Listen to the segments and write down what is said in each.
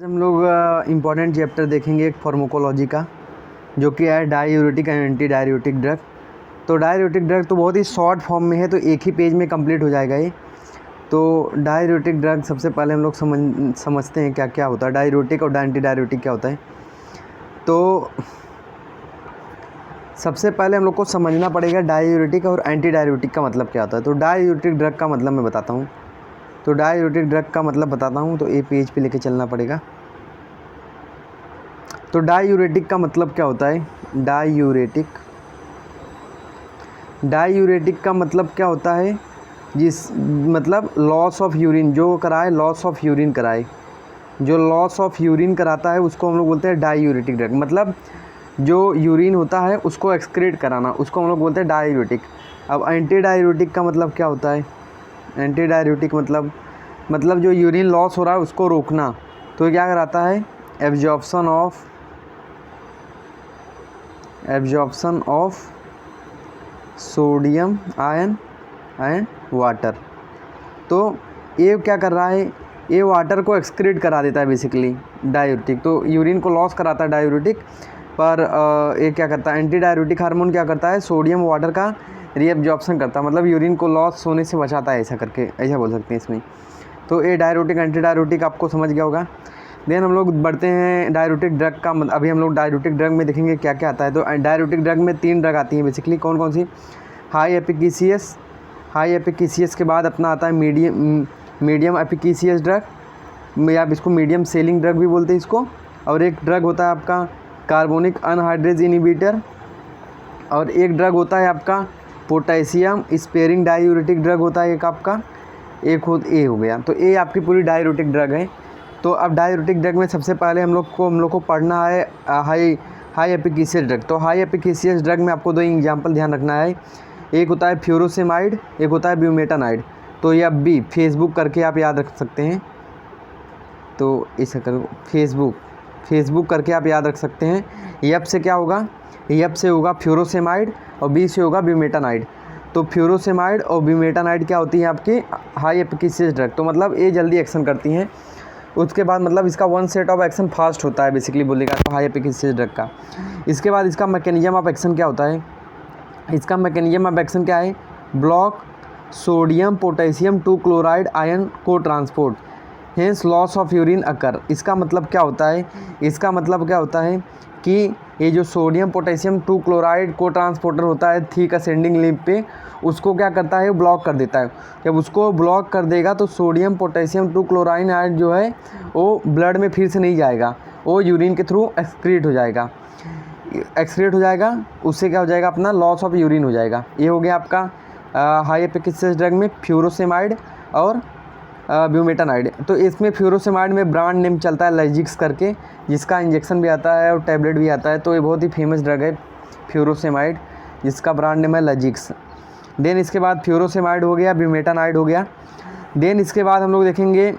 हम लोग important chapter देखेंगे एक फार्माकोलॉजी का, जो कि है diuretic and anti diuretic drug. तो डाययूरेटिक ड्रग तो बहुत ही शॉर्ट फॉर्म में है, तो एक ही पेज में कंप्लीट हो जाएगा ये। तो डाययूरेटिक ड्रग सबसे पहले हम लोग समझते हैं क्या क्या होता है डाययूरेटिक और एंटी डाययूरेटिक क्या होता है। तो सबसे पहले हम लोग को समझना पड़ेगा डाययूरेटिक और एंटी डाययूरेटिक का मतलब क्या होता है। तो डाययूरेटिक ड्रग का मतलब मैं बताता हूँ। तो डाययूरेटिक ड्रग का मतलब बताता हूँ, तो ये पेज पे लेके चलना पड़ेगा। तो डाययूरेटिक का मतलब क्या होता है। डाययूरेटिक का मतलब क्या होता है, जिस मतलब लॉस ऑफ यूरिन जो कराए, लॉस ऑफ यूरिन कराए, जो लॉस ऑफ यूरिन कराता है उसको हम लोग बोलते हैं डाययूरेटिक ड्रग। मतलब जो यूरिन होता है उसको एक्सक्रीट कराना, उसको हम लोग बोलते हैं डाययूरेटिक। अब एंटी डाययूरेटिक का मतलब क्या होता है। एंटी डाययूरेटिक मतलब जो यूरिन लॉस हो रहा है उसको रोकना। तो ये क्या कराता है, absorption of sodium ion and water. तो ये क्या कर रहा है, ये वाटर को एक्सक्रीट करा देता है बेसिकली डाययूरेटिक। तो यूरिन को लॉस कराता है डाययूरेटिक, पर ये क्या करता है, एंटी डाययूरेटिक हार्मोन क्या करता है, सोडियम वाटर का रीअब्जॉर्प्शन करता है, मतलब यूरिन को लॉस होने से बचाता है, ऐसा करके ऐसा बोल सकते हैं इसमें। तो ये डाययूरेटिक एंटी डाययूरेटिक आपको समझ गया होगा। देन हम लोग बढ़ते हैं डाययूरेटिक ड्रग का। अभी हम लोग डाययूरेटिक ड्रग में देखेंगे क्या क्या आता है। तो डाययूरेटिक ड्रग में 3 ड्रग आती हैं बेसिकली। कौन कौन सी, हाई एफिकेसियस के बाद अपना आता है मीडियम एफिकेसियस ड्रग, या आप इसको मीडियम सेलिंग ड्रग भी बोलते हैं इसको। और एक ड्रग होता है आपका कार्बोनिक अनहाइड्रेज इनिबिटर, और एक ड्रग होता है आपका पोटेशियम स्पेयरिंग डाययूरेटिक ड्रग होता है एक आपका, एक ए हो गया। तो ये आपकी पूरी डाययूरेटिक ड्रग है। तो अब डाययूरेटिक ड्रग में सबसे पहले हम लोग को पढ़ना है हाई एफिकेसियस ड्रग। तो हाई एफिकेसियस ड्रग में आपको 2 एग्जांपल ध्यान रखना है। एक होता है फ्यूरोसेमाइड, एक होता है ब्यूमेटानाइड। तो ये अब भी फेसबुक करके आप याद रख सकते हैं। तो इसे करो फेसबुक करके आप याद रख सकते हैं। एफ से क्या होगा, एफ से होगा फ्यूरोसेमाइड और बी से होगा ब्यूमेटानाइड। तो फ्यूरोसेमाइड और ब्यूमेटानाइड क्या होती है आपकी हाई एफिकेसियस ड्रग। तो मतलब ये जल्दी एक्शन करती हैं। उसके बाद मतलब इसका 1 सेट ऑफ एक्शन फास्ट होता है बेसिकली बोलेगा तो हाई एफिकेसियस ड्रग का। इसके बाद इसका मैकेनिज्म ऑफ एक्शन क्या होता है, इसका मैकेनिज्म ऑफ एक्शन क्या है, block sodium potassium 2 chloride ion को transport, hence loss of urine occur. इसका मतलब क्या होता है, इसका मतलब क्या होता है कि ये जो सोडियम पोटेशियम 2 क्लोराइड को ट्रांसपोर्टर होता है थिक असेंडिंग लिंक पे, उसको क्या करता है, ब्लॉक कर देता है। जब उसको ब्लॉक कर देगा तो सोडियम पोटेशियम 2 क्लोराइड आयन जो है वो ब्लड में फिर से नहीं जाएगा, वो यूरिन के थ्रू एक्सक्रीट हो जाएगा। उससे क्या हो जाएगा, अपना लॉस ऑफ यूरिन हो जाएगा। ये हो गया आपका हाई एफिकेसियस ड्रग में फ्यूरोसेमाइड और ब्यूमेटानाइड। तो इसमें फ्यूरोसेमाइड में ब्रांड नेम चलता है लजिक्स करके, जिसका इंजेक्शन भी आता है और टैबलेट भी आता है। तो ये बहुत ही फेमस ड्रग है फ्यूरोसेमाइड, जिसका ब्रांड नेम है लजिक्स। देन इसके बाद फ्यूरोसेमाइड हो गया, ब्यूमेटानाइड हो गया। देन इसके बाद हम लोग देखेंगे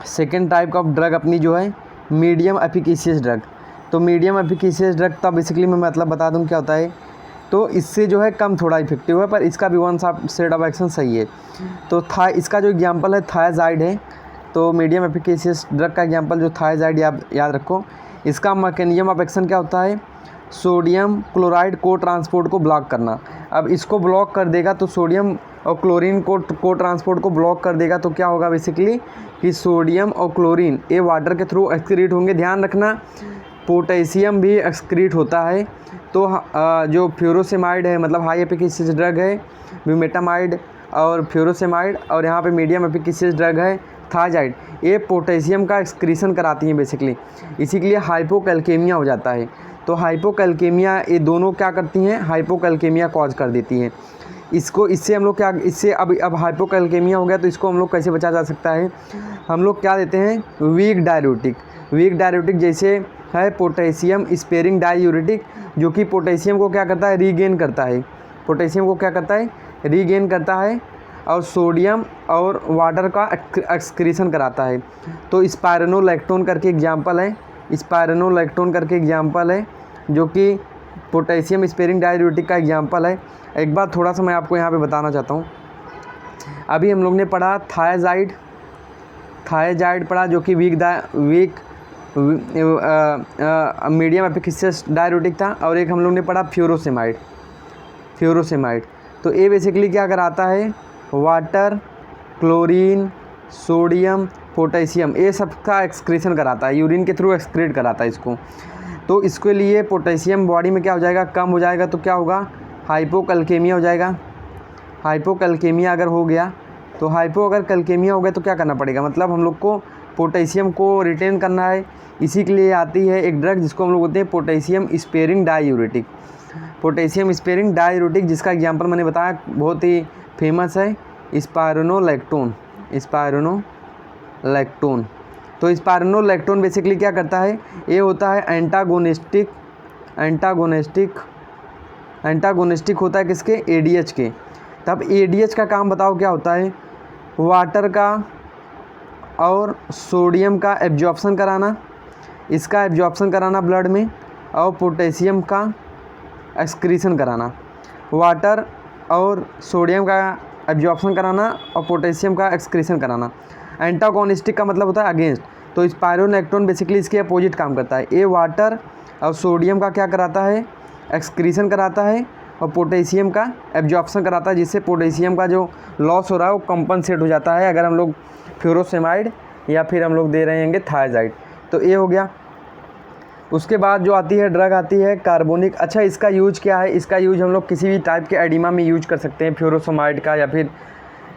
सेकेंड टाइप ऑफ ड्रग अपनी जो है मीडियम एफिकेसियस ड्रग। तो मीडियम एफिकेसियस ड्रग का बेसिकली मैं मतलब बता दूं क्या होता है। तो इससे जो है कम थोड़ा इफेक्टिव है, पर इसका भी 1 सेट ऑफ एक्शन सही है। तो इसका जो एग्जांपल है थायाजाइड है। तो मीडियम एफिकेसियस ड्रग का एग्जांपल जो थायाजाइड याद रखो। इसका मैकेनिज्म ऑफ एक्शन क्या होता है, सोडियम क्लोराइड को ट्रांसपोर्ट को ब्लॉक करना। अब इसको ब्लॉक कर देगा तो सोडियम और क्लोरीन को ट्रांसपोर्ट को ब्लॉक कर देगा, तो क्या होगा बेसिकली कि सोडियम और क्लोरीन ये वाटर के थ्रू एक्सक्रीट होंगे। ध्यान रखना पोटेशियम भी एक्सक्रीट होता है। तो जो फ्यूरोसेमाइड है मतलब हाई एफिकेसियस ड्रग है ब्यूमेटामाइड और फ्यूरोसेमाइड, और यहाँ पे मीडियम एफिकेसियस ड्रग है थायाजाइड, ये पोटेशियम का एक्सक्रीशन कराती हैं बेसिकली। इसी के लिए हाइपोकैल्केमिया हो जाता है। तो हाइपोकैल्केमिया ये दोनों क्या करती हैं, हाइपोकैल्केमिया कॉज कर देती हैं। इससे हम लोग क्या, इससे अब हाइपोकैल्केमिया हो गया तो इसको हम लोग कैसे बचा जा सकता है, हम लोग क्या देते हैं, वीक डाययूरेटिक जैसे है पोटेशियम स्पेयरिंग डाययूरेटिक, जो कि पोटेशियम को क्या करता है, रीगेन करता है और सोडियम और वाटर का एक्सक्रीशन कराता है। तो स्पाइरोनोलैक्टोन करके एग्जांपल है, जो कि पोटेशियम स्पेयरिंग डाययूरेटिक का एग्जांपल है। एक बात थोड़ा सा मैं आपको यहाँ पे बताना चाहता हूँ। अभी हम लोग ने पढ़ा थायाजाइड थायजाइड पढ़ा जो कि वीक मीडियम एफिकेशियस डाययूरेटिक था, और एक हम लोग ने पढ़ा फ्यूरोसेमाइड। तो ये बेसिकली क्या कराता है, वाटर, क्लोरीन, सोडियम, पोटेशियम, ये सब का एक्सक्रीशन कराता है, यूरिन के थ्रू एक्सक्रीट कराता है इसको। तो इसके लिए पोटेशियम बॉडी में क्या हो जाएगा, कम हो जाएगा, तो क्या होगा, हाइपोकैल्केमिया हो जाएगा। हाइपोकैल्केमिया अगर हो गया तो अगर कैल्केमिया हो गया तो क्या करना पड़ेगा, मतलब हम लोग को पोटेशियम को रिटेन करना है। इसी के लिए आती है एक ड्रग जिसको हम लोग बोलते हैं potassium sparing diuretic. Potassium sparing diuretic जिसका एग्जांपल मैंने बताया बहुत ही फेमस है, स्पाइरोनोलैक्टोन। तो स्पाइरोनोलैक्टोन बेसिकली क्या करता है, ये होता है एंटागोनिस्टिक होता है किसके, एडीएच के। तब एडीएच का काम बताओ क्या होता है, वाटर का और सोडियम का एब्जॉर्प्शन कराना, इसका एब्जॉर्प्शन कराना ब्लड में, और पोटेशियम का एक्सक्रीशन कराना। वाटर और सोडियम का एब्जॉर्प्शन कराना और पोटेशियम का एक्सक्रीशन कराना। एंटागोनिस्टिक का मतलब होता है अगेंस्ट। तो स्पाइरोलैक्टोन बेसिकली इसके अपोजिट काम करता है, ये वाटर और सोडियम का क्या कराता है, एक्सक्रीशन कराता है, और पोटेशियम का एब्जॉर्प्शन कराता है, जिससे पोटेशियम का जो लॉस हो रहा है वो कंपनसेट हो जाता है अगर हम लोग फ्यूरोसेमाइड या फिर हम लोग दे रहे हैं थायजाइड। तो ये हो गया। उसके बाद जो आती है ड्रग आती है कार्बोनिक। अच्छा, इसका यूज क्या है, इसका यूज हम लोग किसी भी टाइप के एडिमा में यूज कर सकते हैं, फ्यूरोसेमाइड का या फिर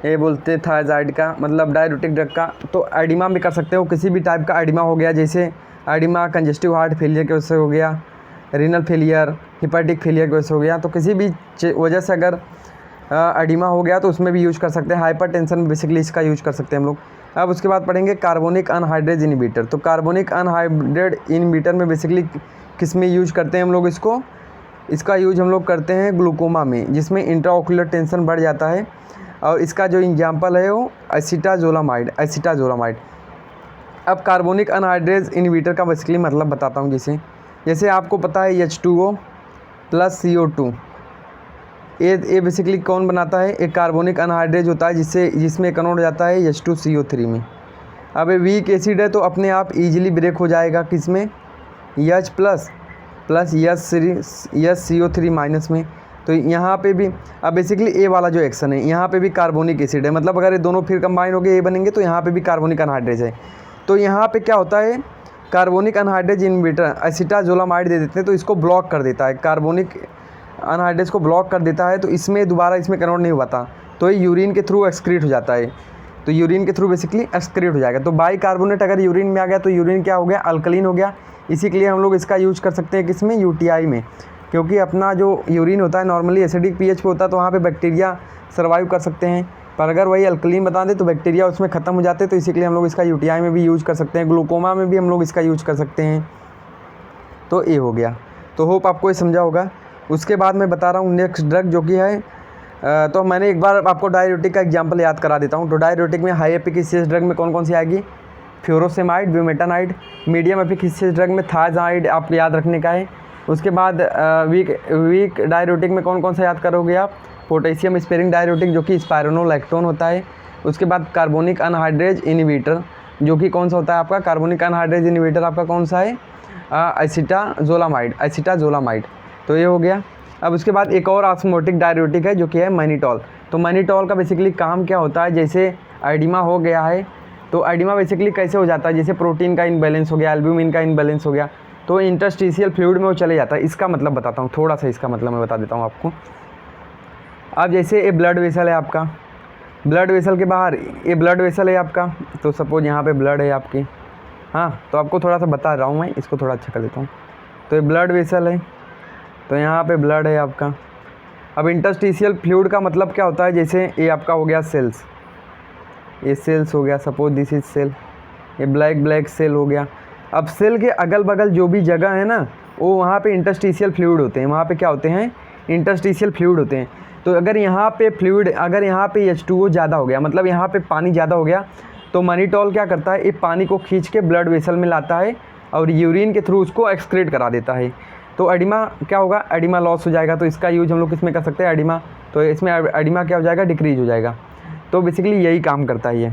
ये बोलते हैं थायजाइड का, मतलब डाययूरेटिक ड्रग का। तो एडिमा भी कर सकते हो, किसी भी टाइप का एडिमा हो गया, जैसे एडिमा कंजेस्टिव हार्ट फेलियर की वजह से हो गया, रीनल फेलियर, हिपैटिक फेलियर की वजह से हो गया, तो किसी भी वजह से अगर एडिमा हो गया तो उसमें भी यूज कर सकते हैं। हाइपरटेंशन में बेसिकली इसका यूज कर सकते हैं हम लोग। अब उसके बाद पढ़ेंगे कार्बोनिक अनहाइड्रेज इनहिबिटर। तो कार्बोनिक अनहाइड्रेज इनहिबिटर में बेसिकली किस में यूज करते हैं हम लोग इसको, इसका यूज हम लोग करते हैं ग्लूकोमा में, जिसमें इंट्राओकुलर टेंशन बढ़ जाता है। और इसका जो एग्जाम्पल है वो एसिटाजोलामाइड। अब कार्बोनिक अनहाइड्रेज इनहिबिटर का बेसिकली मतलब बताता हूँ। जैसे आपको पता है H2O प्लस CO2, ये बेसिकली कौन बनाता है, एक कार्बोनिक अनहाइड्रेज होता है जिसमें कन्वर्ट हो जाता है H2CO3 में। अब ये वीक एसिड है तो अपने आप इजीली ब्रेक हो जाएगा किसमें, H प्लस CO3 माइनस में। तो यहाँ पे भी अब बेसिकली ए वाला जो एक्शन है, यहाँ पे भी कार्बोनिक एसिड है, मतलब अगर ये दोनों फिर कंबाइन हो गए ए बनेंगे तो यहाँ पे भी कार्बोनिक अनहाइड्रेज है। तो यहाँ पे क्या होता है, कार्बोनिक अनहाइड्रेज इनहिबिटर एसिटाजोलामाइड दे देते हैं तो इसको ब्लॉक कर देता है, कार्बोनिक अनहाइड्रेज को ब्लॉक कर देता है, तो इसमें दोबारा इसमें कन्वर्ट नहीं हुआ था, तो ये यूरिन के थ्रू एक्सक्रीट हो जाता है। तो यूरिन के थ्रू बेसिकली एक्सक्रीट हो जाएगा। तो बाइकार्बोनेट अगर यूरिन में आ गया तो यूरिन क्या हो गया, अल्कलीन हो गया। इसी के लिए हम लोग इसका यूज कर सकते हैं किसमें, यूटीआई में, क्योंकि अपना जो यूरिन होता है नॉर्मली एसिडिक पीएच पे होता है, तो वहाँ पे बैक्टीरिया सर्वाइव कर सकते हैं, पर अगर वही अल्कलीन बता दे तो बैक्टीरिया उसमें ख़त्म हो जाते हैं। तो इसी के लिए हम लोग इसका यूटीआई में भी यूज़ कर सकते हैं, ग्लूकोमा में भी हम लोग इसका यूज़ कर सकते हैं। तो ये हो गया। तो होप आपको ये समझा होगा। उसके बाद मैं बता रहा हूँ नेक्स्ट ड्रग जो कि है, तो मैंने एक बार आपको डाययूरेटिक का एग्जांपल याद करा देता हूँ। तो डाययूरेटिक में हाई एफिकेशियस ड्रग में कौन कौन सी आएगी, फ्यूरोसेमाइड, ब्यूमेटानाइड। मीडियम एफिकेशियस ड्रग में थायजाइड आपको याद रखने का है। उसके बाद वीक डाययूरेटिक में कौन कौन सा याद करोगे आप, पोटेशियम स्पेयरिंग डाययूरेटिक जो कि स्पाइरोनोलैक्टोन होता है। उसके बाद कार्बोनिक अनहाइड्रेज इनहिबिटर जो कि कौन सा होता है आपका, कार्बोनिक अनहाइड्रेज इनहिबिटर आपका कौन सा है, एसिटाजोलामाइड। तो ये हो गया। अब उसके बाद एक और ऑस्मोटिक डाययूरेटिक है जो कि है मैनिटॉल। तो मैनिटॉल का बेसिकली काम क्या होता है, जैसे एडिमा हो गया है तो एडिमा बेसिकली कैसे हो जाता है, जैसे प्रोटीन का इनबैलेंस हो गया, एल्ब्यूमिन का इनबैलेंस हो गया, तो इंटरस्टिशियल फ्लूइड में वो चले जाता है। इसका मतलब बताता हूँ, थोड़ा सा इसका मतलब मैं बता देता हूँ आपको। अब जैसे ये ब्लड वेसल है आपका, ब्लड वेसल के बाहर ये ब्लड वेसल है आपका, तो सपोज यहाँ पे ब्लड है आपकी, हाँ, तो आपको थोड़ा सा बता रहा हूँ मैं, इसको थोड़ा अच्छा कर देता हूँ। तो ये ब्लड वेसल है, तो यहाँ पे ब्लड है आपका। अब इंटरस्टिशियल फ्लूइड का मतलब क्या होता है, जैसे ये आपका हो गया सेल्स, ये सेल्स हो गया, सपोज दिस इज सेल, ये ब्लैक सेल हो गया। अब सेल के अगल बगल जो भी जगह है ना, वो वहाँ पे इंटरस्टिशियल फ्लूइड होते हैं, वहाँ पे क्या होते हैं, इंटरस्टिशियल फ्लूइड होते हैं। तो अगर यहाँ पे फ्लूइड, अगर यहाँ पे H2O ज़्यादा हो गया, मतलब यहाँ पे पानी ज़्यादा हो गया, तो मैनिटॉल क्या करता है, ये पानी को खींच के ब्लड वेसल में लाता है और यूरिन के थ्रू उसको एक्सक्रीट करा देता है। तो एडिमा क्या होगा, एडिमा लॉस हो जाएगा। तो इसका यूज हम लोग किस में कर सकते हैं, एडिमा। तो इसमें एडिमा क्या हो जाएगा, डिक्रीज हो जाएगा। तो बेसिकली यही काम करता है ये।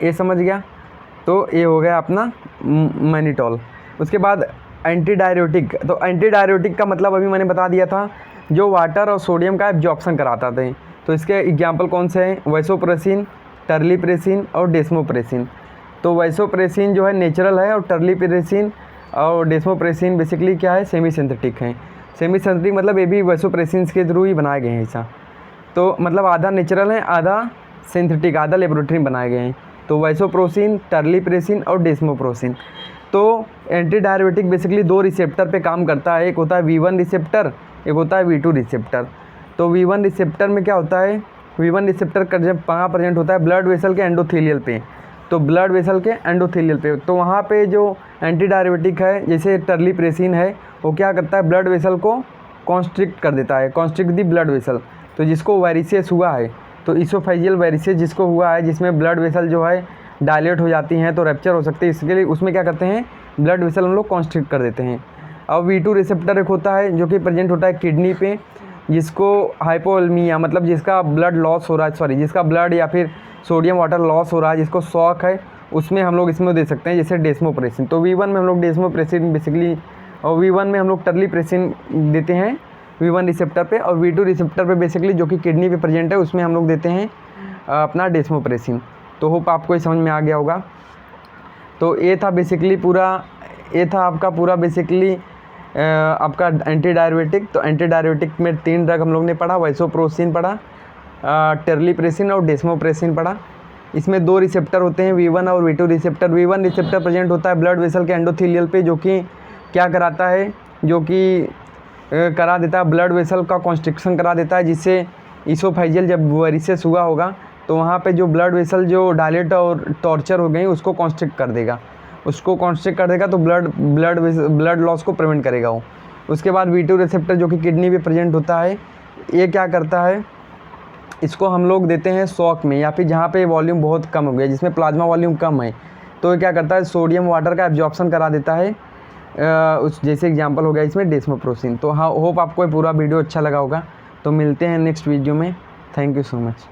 ये समझ गया। तो ये हो गया अपना मैनिटॉल। उसके बाद एंटी डायरेटिक। तो एंटी डायरेटिक का मतलब अभी मैंने बता दिया था, जो वाटर और सोडियम का एब्जॉर्प्शन कराता था। तो इसके एग्जाम्पल कौन से हैं? वैसोप्रेसिन, टर्लीप्रेसिन और डेस्मोप्रेसिन। तो वैसोप्रेसिन जो है नेचुरल है, और टर्लीप्रेसिन और डेस्मोप्रेसिन बेसिकली क्या है? सेमी सिंथेटिक हैं। सेमी सिंथेटिक मतलब ये भी वैसोप्रेसिन के थ्रू ही बनाए गए हैं ऐसा। तो मतलब आधा नेचुरल है, आधा सिंथेटिक, आधा लेबोरेटरी में बनाए गए हैं। तो वैसोप्रेसिन, टर्लीप्रेसिन और डेस्मोप्रेसिन। तो एंटी डायरेटिक बेसिकली 2 रिसेप्टर पे काम करता है। एक होता है V1 रिसेप्टर, एक होता है V2 रिसेप्टर। तो V1 रिसेप्टर में क्या होता है? V1 रिसेप्टर कहाँ प्रेजेंट होता है? ब्लड वेसल के एंडोथेलियल पे। तो ब्लड वेसल के एंडोथेलियल पे, तो वहाँ पे जो एंटी डायरेटिक है जैसे टर्लीप्रेसिन है, वो क्या करता है? ब्लड वेसल को कॉन्स्ट्रिक्ट कर देता है, कॉन्स्ट्रिक्ट दी ब्लड वेसल। तो जिसको वेरिसेस हुआ है, तो इसोफेजियल वेरिसेस जिसको हुआ है, जिसमें ब्लड वेसल जो है डायलेट हो जाती हैं, तो रैप्चर हो सकती है, इसके लिए उसमें क्या करते हैं? ब्लड वेसल हम लोग कॉन्स्ट्रिक्ट कर देते हैं। और V2 रिसेप्टर एक होता है जो कि प्रेजेंट होता है किडनी पे, जिसको हाइपोवोलेमिया मतलब जिसका ब्लड लॉस हो रहा है, सॉरी जिसका ब्लड या फिर सोडियम वाटर लॉस हो रहा है, जिसको शॉक है, उसमें हम लोग इसमें दे सकते हैं, जैसे डेस्मोप्रेसिन। तो V1 में हम लोग डेस्मोप्रेसिन बेसिकली, और V1 में हम लोग टर्लीप्रेसिन देते हैं V1 रिसेप्टर पे, और V2 रिसेप्टर पे बेसिकली जो कि किडनी पे प्रेजेंट है उसमें हम लोग देते हैं अपना डेस्मोप्रेसिन। तो होप आपको ये समझ में आ गया होगा। तो ये था बेसिकली पूरा, ये था आपका पूरा बेसिकली आपका एंटी डायरेटिक। तो एंटी डायरेटिक में 3 ड्रग हम लोग ने पढ़ा, वैसोप्रेसिन पढ़ा, टर्लीप्रेसिन और डेस्मोप्रेसिन पढ़ा। इसमें 2 रिसेप्टर होते हैं, V1 और V2 receptor. V1 receptor present होता है ब्लड वेसल के एंडोथेलियल पे, जो कि क्या कराता है? जो कि करा देता है ब्लड वेसल का कॉन्स्ट्रिक्शन करा देता है, जिससे इसोफेजियल जब वेरिसेस हुआ होगा तो वहाँ पे जो ब्लड वेसल जो डायलेट और टॉर्चर हो गई उसको कॉन्स्ट्रिक्ट कर देगा, उसको कॉन्स्ट्रिक्ट कर देगा। तो ब्लड लॉस को प्रिवेंट करेगा वो। उसके बाद V2 रिसेप्टर जो कि किडनी में प्रेजेंट होता है, ये क्या करता है? इसको हम लोग देते हैं शॉक में, या फिर जहाँ पे वॉल्यूम बहुत कम हो गया, जिसमें प्लाज्मा वॉल्यूम कम है, तो ये क्या करता है? सोडियम वाटर का एब्जॉर्प्शन करा देता है। उस जैसे एग्जांपल हो गया इसमें डेस्मोप्रेसिन। तो हाँ, होप आपको ये पूरा वीडियो अच्छा लगा होगा। तो मिलते हैं नेक्स्ट वीडियो में। Thank you so much.